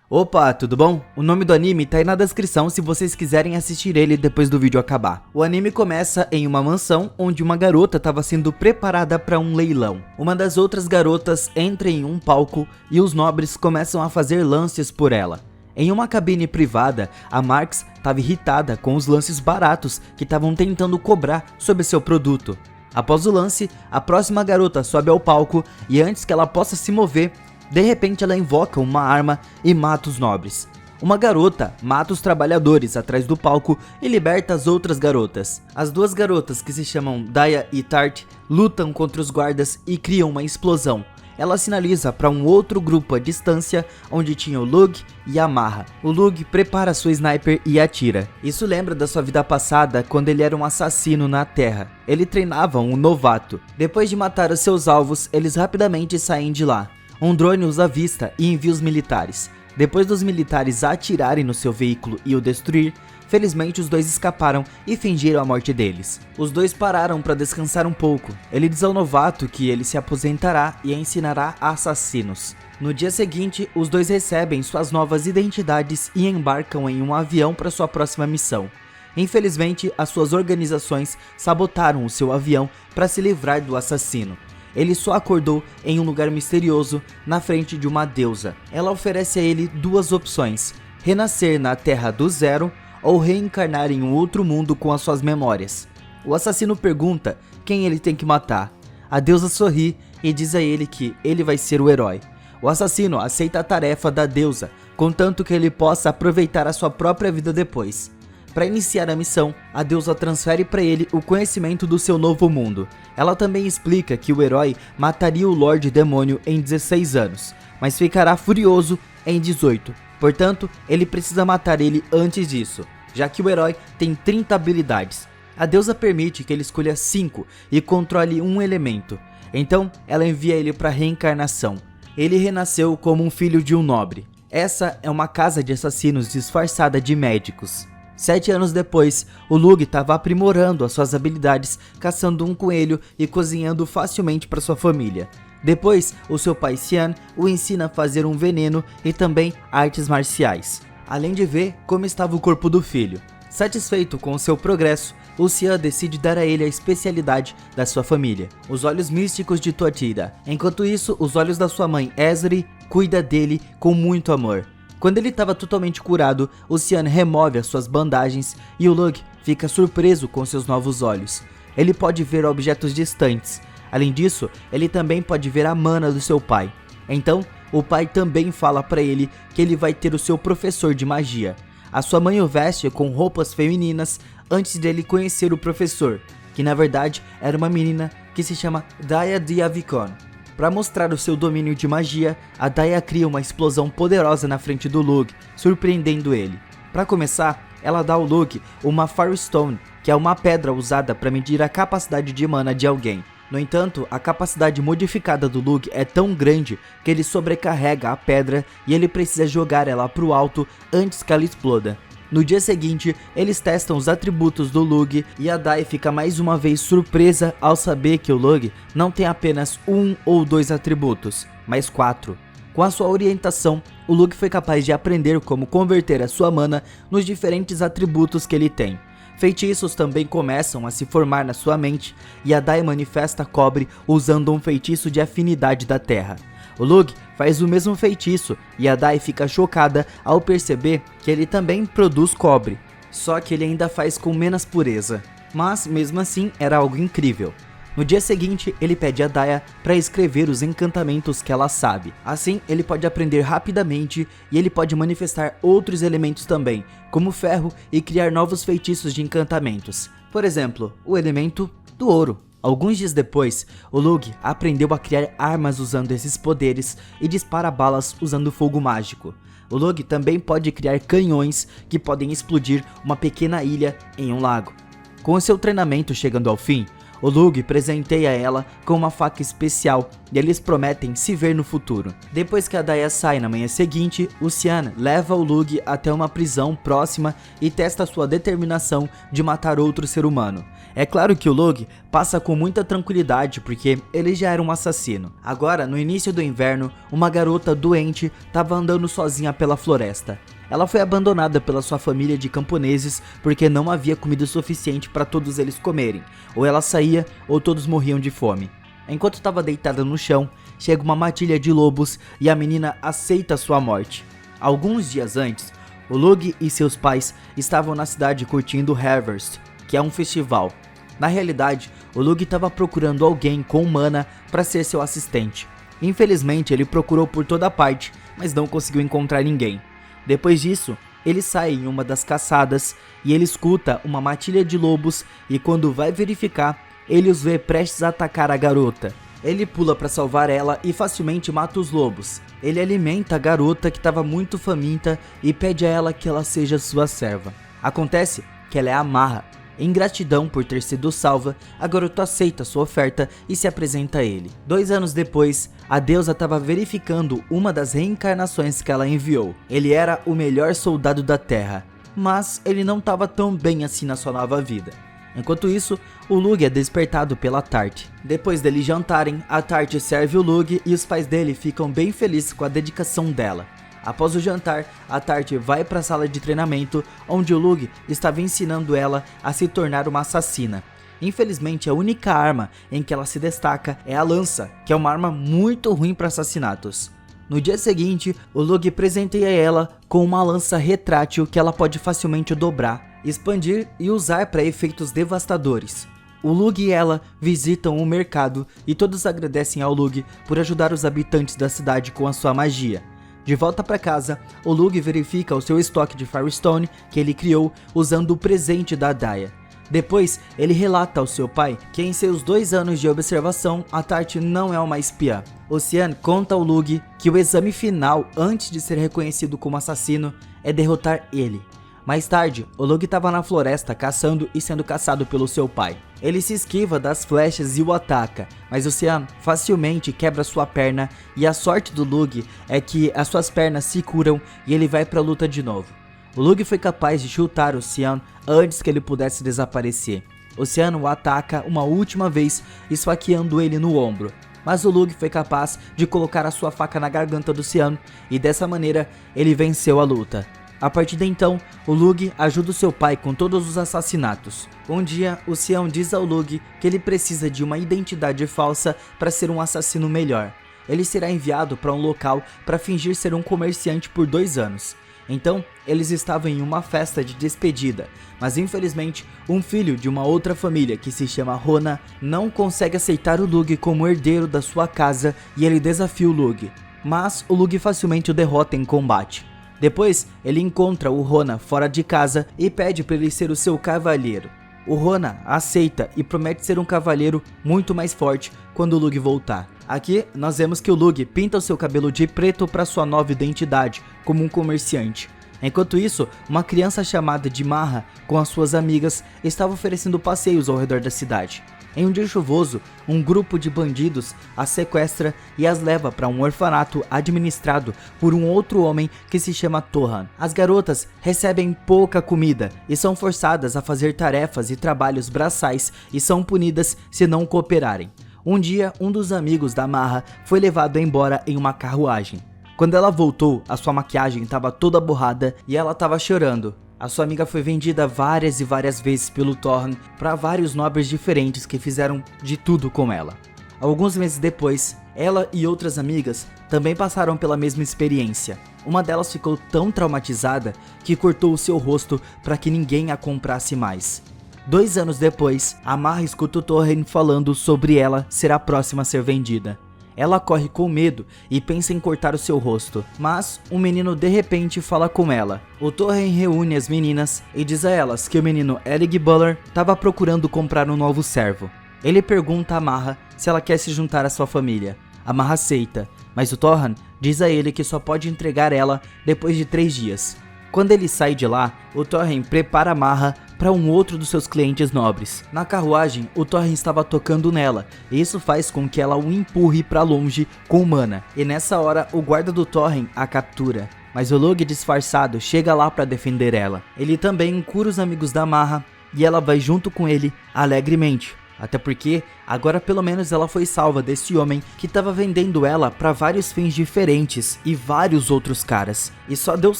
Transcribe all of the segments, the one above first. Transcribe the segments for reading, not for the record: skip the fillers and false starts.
Opa, tudo bom? O nome do anime tá aí na descrição se vocês quiserem assistir ele depois do vídeo acabar. O anime começa em uma mansão onde uma garota estava sendo preparada para um leilão. Uma das outras garotas entra em um palco e os nobres começam a fazer lances por ela. Em uma cabine privada, a Marx estava irritada com os lances baratos que estavam tentando cobrar sobre seu produto. Após o lance, a próxima garota sobe ao palco e antes que ela possa se mover, de repente ela invoca uma arma e mata os nobres. Uma garota mata os trabalhadores atrás do palco e liberta as outras garotas. As duas garotas, que se chamam Daya e Tart, lutam contra os guardas e criam uma explosão. Ela sinaliza para um outro grupo à distância, onde tinha o Lug e a Marra. O Lug prepara sua sniper e atira. Isso lembra da sua vida passada, quando ele era um assassino na Terra. Ele treinava um novato. Depois de matar os seus alvos, eles rapidamente saem de lá. Um drone os avista e envia os militares. Depois dos militares atirarem no seu veículo e o destruir, felizmente os dois escaparam e fingiram a morte deles. Os dois pararam para descansar um pouco. Ele diz ao novato que ele se aposentará e ensinará assassinos. No dia seguinte, os dois recebem suas novas identidades e embarcam em um avião para sua próxima missão. Infelizmente, as suas organizações sabotaram o seu avião para se livrar do assassino. Ele só acordou em um lugar misterioso na frente de uma deusa. Ela oferece a ele duas opções: renascer na Terra do Zero ou reencarnar em um outro mundo com as suas memórias. O assassino pergunta quem ele tem que matar. A deusa sorri e diz a ele que ele vai ser o herói. O assassino aceita a tarefa da deusa, contanto que ele possa aproveitar a sua própria vida depois. Para iniciar a missão, a deusa transfere para ele o conhecimento do seu novo mundo. Ela também explica que o herói mataria o Lorde Demônio em 16 anos, mas ficará furioso em 18. Portanto, ele precisa matar ele antes disso, já que o herói tem 30 habilidades. A deusa permite que ele escolha 5 e controle um elemento. Então, ela envia ele para a reencarnação. Ele renasceu como um filho de um nobre. Essa é uma casa de assassinos disfarçada de médicos. 7 anos depois, o Lug estava aprimorando as suas habilidades, caçando um coelho e cozinhando facilmente para sua família. Depois, o seu pai Xian o ensina a fazer um veneno e também artes marciais, além de ver como estava o corpo do filho. Satisfeito com o seu progresso, o Xian decide dar a ele a especialidade da sua família, os olhos místicos de Tortida. Enquanto isso, os olhos da sua mãe Ezri cuida dele com muito amor. Quando ele estava totalmente curado, o Xian remove as suas bandagens e o Lug fica surpreso com seus novos olhos. Ele pode ver objetos distantes. Além disso, ele também pode ver a mana do seu pai. Então, o pai também fala para ele que ele vai ter o seu professor de magia. A sua mãe o veste com roupas femininas antes dele conhecer o professor, que na verdade era uma menina que se chama Daya Diavikon. Para mostrar o seu domínio de magia, a Daya cria uma explosão poderosa na frente do Lug, surpreendendo ele. Para começar, ela dá ao Lug uma Firestone, que é uma pedra usada para medir a capacidade de mana de alguém. No entanto, a capacidade modificada do Lug é tão grande que ele sobrecarrega a pedra e ele precisa jogar ela para o alto antes que ela exploda. No dia seguinte, eles testam os atributos do Lug e a Dai fica mais uma vez surpresa ao saber que o Lug não tem apenas 1 ou 2 atributos, mas 4. Com a sua orientação, o Lug foi capaz de aprender como converter a sua mana nos diferentes atributos que ele tem. Feitiços também começam a se formar na sua mente e a Dai manifesta cobre usando um feitiço de afinidade da terra. O Lug faz o mesmo feitiço e a Dai fica chocada ao perceber que ele também produz cobre, só que ele ainda faz com menos pureza, mas mesmo assim era algo incrível. No dia seguinte, ele pede a Daya para escrever os encantamentos que ela sabe. Assim, ele pode aprender rapidamente e ele pode manifestar outros elementos também, como ferro, e criar novos feitiços de encantamentos. Por exemplo, o elemento do ouro. Alguns dias depois, o Lug aprendeu a criar armas usando esses poderes e dispara balas usando fogo mágico. O Lug também pode criar canhões que podem explodir uma pequena ilha em um lago. Com o seu treinamento chegando ao fim, O Lug presenteia ela com uma faca especial e eles prometem se ver no futuro. Depois que a Daya sai na manhã seguinte, o Xian leva o Lug até uma prisão próxima e testa sua determinação de matar outro ser humano. É claro que o Lug passa com muita tranquilidade porque ele já era um assassino. Agora, no início do inverno, uma garota doente estava andando sozinha pela floresta. Ela foi abandonada pela sua família de camponeses porque não havia comida suficiente para todos eles comerem. Ou ela saía ou todos morriam de fome. Enquanto estava deitada no chão, chega uma matilha de lobos e a menina aceita sua morte. Alguns dias antes, o Lug e seus pais estavam na cidade curtindo Harvest, que é um festival. Na realidade, o Lug estava procurando alguém com mana para ser seu assistente. Infelizmente, ele procurou por toda parte, mas não conseguiu encontrar ninguém. Depois disso, ele sai em uma das caçadas e ele escuta uma matilha de lobos e quando vai verificar, ele os vê prestes a atacar a garota. Ele pula para salvar ela e facilmente mata os lobos. Ele alimenta a garota que estava muito faminta e pede a ela que ela seja sua serva. Acontece que ela é a Marra. Em gratidão por ter sido salva, a garota aceita sua oferta e se apresenta a ele. 2 anos depois, a deusa estava verificando uma das reencarnações que ela enviou. Ele era o melhor soldado da Terra, mas ele não estava tão bem assim na sua nova vida. Enquanto isso, o Lug é despertado pela Tart. Depois deles jantarem, a Tart serve o Lug e os pais dele ficam bem felizes com a dedicação dela. Após o jantar, a Tart vai para a sala de treinamento, onde o Lug estava ensinando ela a se tornar uma assassina. Infelizmente, a única arma em que ela se destaca é a lança, que é uma arma muito ruim para assassinatos. No dia seguinte, o Lug presenteia ela com uma lança retrátil que ela pode facilmente dobrar, expandir e usar para efeitos devastadores. O Lug e ela visitam o mercado e todos agradecem ao Lug por ajudar os habitantes da cidade com a sua magia. De volta para casa, o Lug verifica o seu estoque de Firestone que ele criou usando o presente da Daya. Depois, ele relata ao seu pai que em seus 2 anos de observação, a Tart não é uma espiã. O Xian conta ao Lug que o exame final antes de ser reconhecido como assassino é derrotar ele. Mais tarde, o Lug estava na floresta caçando e sendo caçado pelo seu pai. Ele se esquiva das flechas e o ataca, mas o Xian facilmente quebra sua perna e a sorte do Lug é que as suas pernas se curam e ele vai para a luta de novo. O Lug foi capaz de chutar o Xian antes que ele pudesse desaparecer. O Xian o ataca uma última vez, esfaqueando ele no ombro. Mas o Lug foi capaz de colocar a sua faca na garganta do Xian e dessa maneira ele venceu a luta. A partir de então, o Lug ajuda o seu pai com todos os assassinatos. Um dia, o Xian diz ao Lug que ele precisa de uma identidade falsa para ser um assassino melhor. Ele será enviado para um local para fingir ser um comerciante por 2 anos. Então, eles estavam em uma festa de despedida, mas infelizmente, um filho de uma outra família que se chama Rona não consegue aceitar o Lug como herdeiro da sua casa e ele desafia o Lug. Mas o Lug facilmente o derrota em combate. Depois, ele encontra o Rona fora de casa e pede para ele ser o seu cavalheiro. O Rona aceita e promete ser um cavalheiro muito mais forte quando o Lug voltar. Aqui, nós vemos que o Lug pinta o seu cabelo de preto para sua nova identidade, como um comerciante. Enquanto isso, uma criança chamada de Marra, com as suas amigas, estava oferecendo passeios ao redor da cidade. Em um dia chuvoso, um grupo de bandidos as sequestra e as leva para um orfanato administrado por um outro homem que se chama Torran. As garotas recebem pouca comida e são forçadas a fazer tarefas e trabalhos braçais e são punidas se não cooperarem. Um dia, um dos amigos da Marra foi levado embora em uma carruagem. Quando ela voltou, a sua maquiagem estava toda borrada e ela estava chorando. A sua amiga foi vendida várias e várias vezes pelo Torran para vários nobres diferentes que fizeram de tudo com ela. Alguns meses depois, ela e outras amigas também passaram pela mesma experiência. Uma delas ficou tão traumatizada que cortou o seu rosto para que ninguém a comprasse mais. 2 anos depois, a Marra escuta o Torran falando sobre ela ser a próxima a ser vendida. Ela corre com medo e pensa em cortar o seu rosto, mas um menino de repente fala com ela. O Torran reúne as meninas e diz a elas que o menino Erig Buller estava procurando comprar um novo servo. Ele pergunta a Marra se ela quer se juntar à sua família. A Marra aceita, mas o Torran diz a ele que só pode entregar ela depois de 3 dias. Quando ele sai de lá, o Torran prepara a Marra para um outro dos seus clientes nobres. Na carruagem, o Thorin estava tocando nela, e isso faz com que ela o empurre para longe com mana. E nessa hora, o guarda do Thorin a captura. Mas o Lug disfarçado chega lá para defender ela. Ele também cura os amigos da Marra e ela vai junto com ele alegremente. Até porque agora pelo menos ela foi salva desse homem que estava vendendo ela para vários fins diferentes e vários outros caras. E só Deus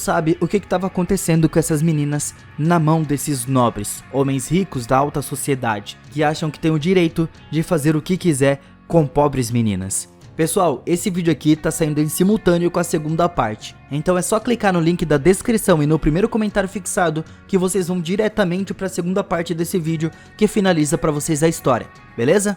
sabe o que estava acontecendo com essas meninas na mão desses nobres, homens ricos da alta sociedade, que acham que têm o direito de fazer o que quiser com pobres meninas. Pessoal, esse vídeo aqui tá saindo em simultâneo com a segunda parte, então é só clicar no link da descrição e no primeiro comentário fixado que vocês vão diretamente para a segunda parte desse vídeo que finaliza para vocês a história, beleza?